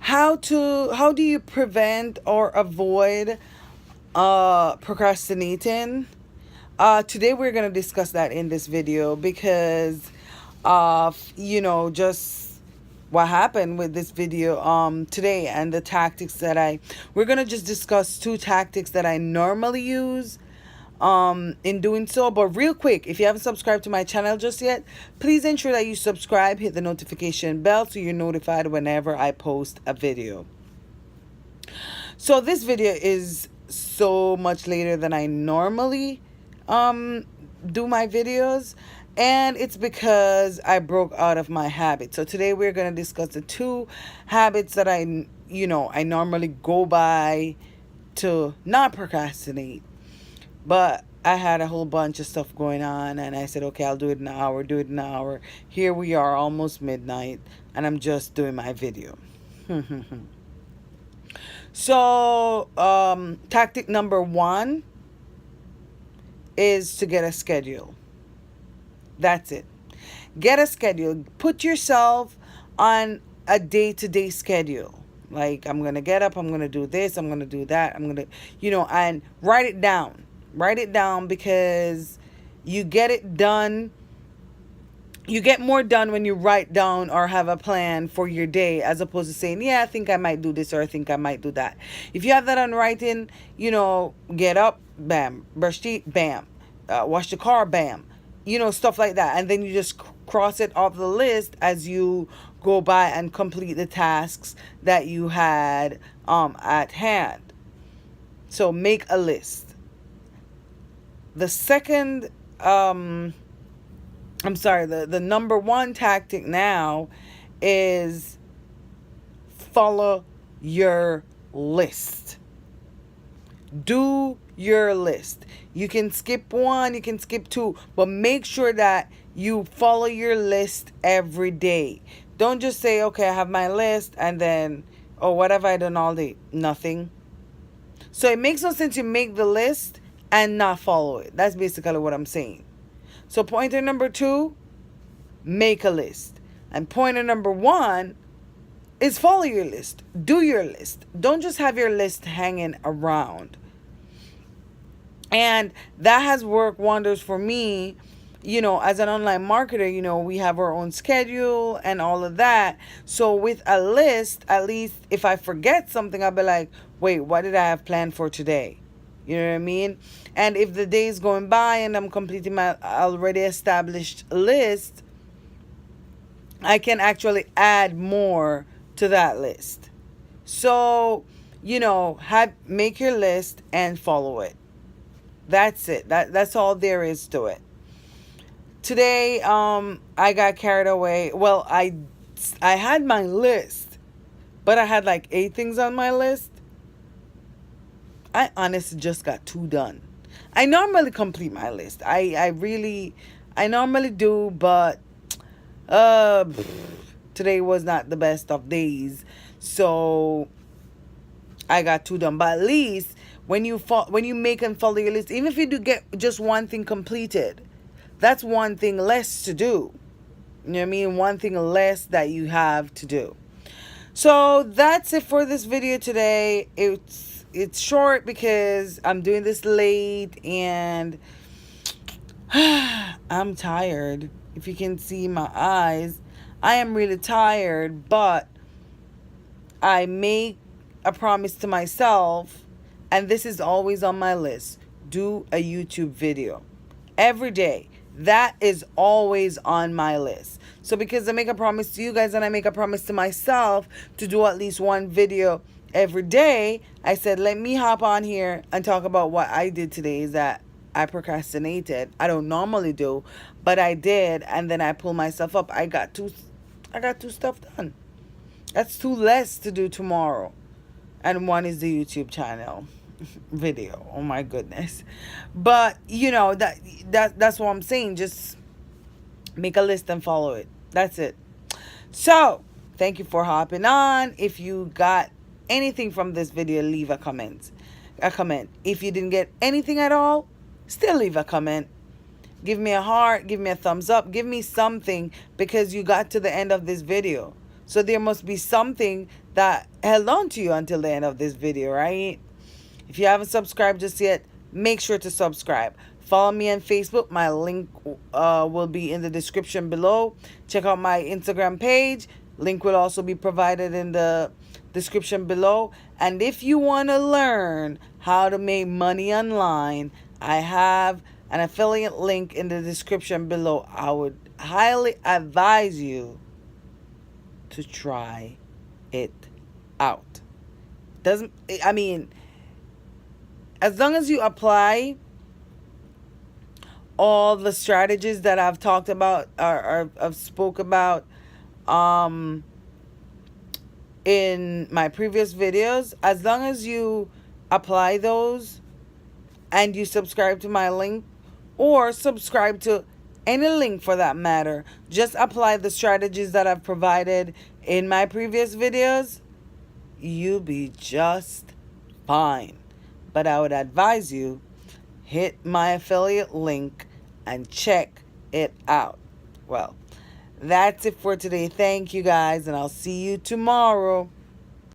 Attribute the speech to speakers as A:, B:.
A: how do you prevent or avoid procrastinating? Today we're going to discuss that in this video because of, just what happened with this video today, and the tactics that we're going to just discuss two tactics that I normally use in doing so. But real quick, if you haven't subscribed to my channel just yet, please ensure that you subscribe, hit the notification bell so you're notified whenever I post a video. So this video is so much later than I normally do my videos, and it's because I broke out of my habit. So today we're going to discuss the two habits that I normally go by to not procrastinate. But I had a whole bunch of stuff going on, and I said, okay, I'll do it in an hour. Here we are, almost midnight, and I'm just doing my video. So tactic number one is to get a schedule. That's it. Get a schedule. Put yourself on a day-to-day schedule. Like, I'm going to get up, I'm going to do this, I'm going to do that, I'm going to, and write it down. Write it down, because you get it done. You get more done when you write down or have a plan for your day, as opposed to saying, yeah, I think I might do this, or I think I might do that. If you have that on writing, get up, bam, brush teeth, bam, wash the car, bam, stuff like that. And then you just cross it off the list as you go by and complete the tasks that you had at hand. So make a list. The second, the number one tactic now is follow your list. Do your list. You can skip one, you can skip two, but make sure that you follow your list every day. Don't just say, okay, I have my list, and then, oh, what have I done all day? Nothing. So it makes no sense to make the list and not follow it. That's basically what I'm saying. So pointer number two, make a list. And pointer number one is follow your list. Do your list. Don't just have your list hanging around. And that has worked wonders for me. As an online marketer, we have our own schedule and all of that. So with a list, at least if I forget something, I'll be like, wait, what did I have planned for today? You know what I mean? And if the day is going by and I'm completing my already established list, I can actually add more to that list. So, make your list and follow it. That's it. That's all there is to it. Today, I got carried away. Well, I had my list, but I had like 8 things on my list. I honestly just got 2 done. I normally complete my list. I normally do, but today was not the best of days. So I got 2 done. But at least when you make and follow your list, even if you do get just one thing completed, that's one thing less to do. You know what I mean? One thing less that you have to do. So that's it for this video today. It's short because I'm doing this late and I'm tired. If you can see my eyes, I am really tired, but I make a promise to myself, and this is always on my list. Do a YouTube video every day. That is always on my list. So because I make a promise to you guys and I make a promise to myself to do at least one video every day, I said, let me hop on here and talk about what I did today. Is that I procrastinated. I don't normally do, but I did, and then I pulled myself up. I got two stuff done. That's 2 less to do tomorrow. And one is the YouTube channel video. Oh my goodness. But that's what I'm saying. Just make a list and follow it. That's it. So thank you for hopping on. If you got anything from this video, leave a comment. If you didn't get anything at all, still leave a comment. Give me a heart, give me a thumbs up, give me something, because you got to the end of this video. So there must be something that held on to you until the end of this video, right? If you haven't subscribed just yet, make sure to subscribe. Follow me on Facebook. My link will be in the description below. Check out my Instagram page. Link will also be provided in the description below. And if you want to learn how to make money online, I have an affiliate link in the description below. I would highly advise you to try it out. I mean, as long as you apply all the strategies that I've talked about or I've spoke about in my previous videos, as long as you apply those and you subscribe to my link or subscribe to any link for that matter, just apply the strategies that I've provided in my previous videos, you'll be just fine. But I would advise you, hit my affiliate link and check it out. Well, that's it for today. Thank you guys, and I'll see you tomorrow.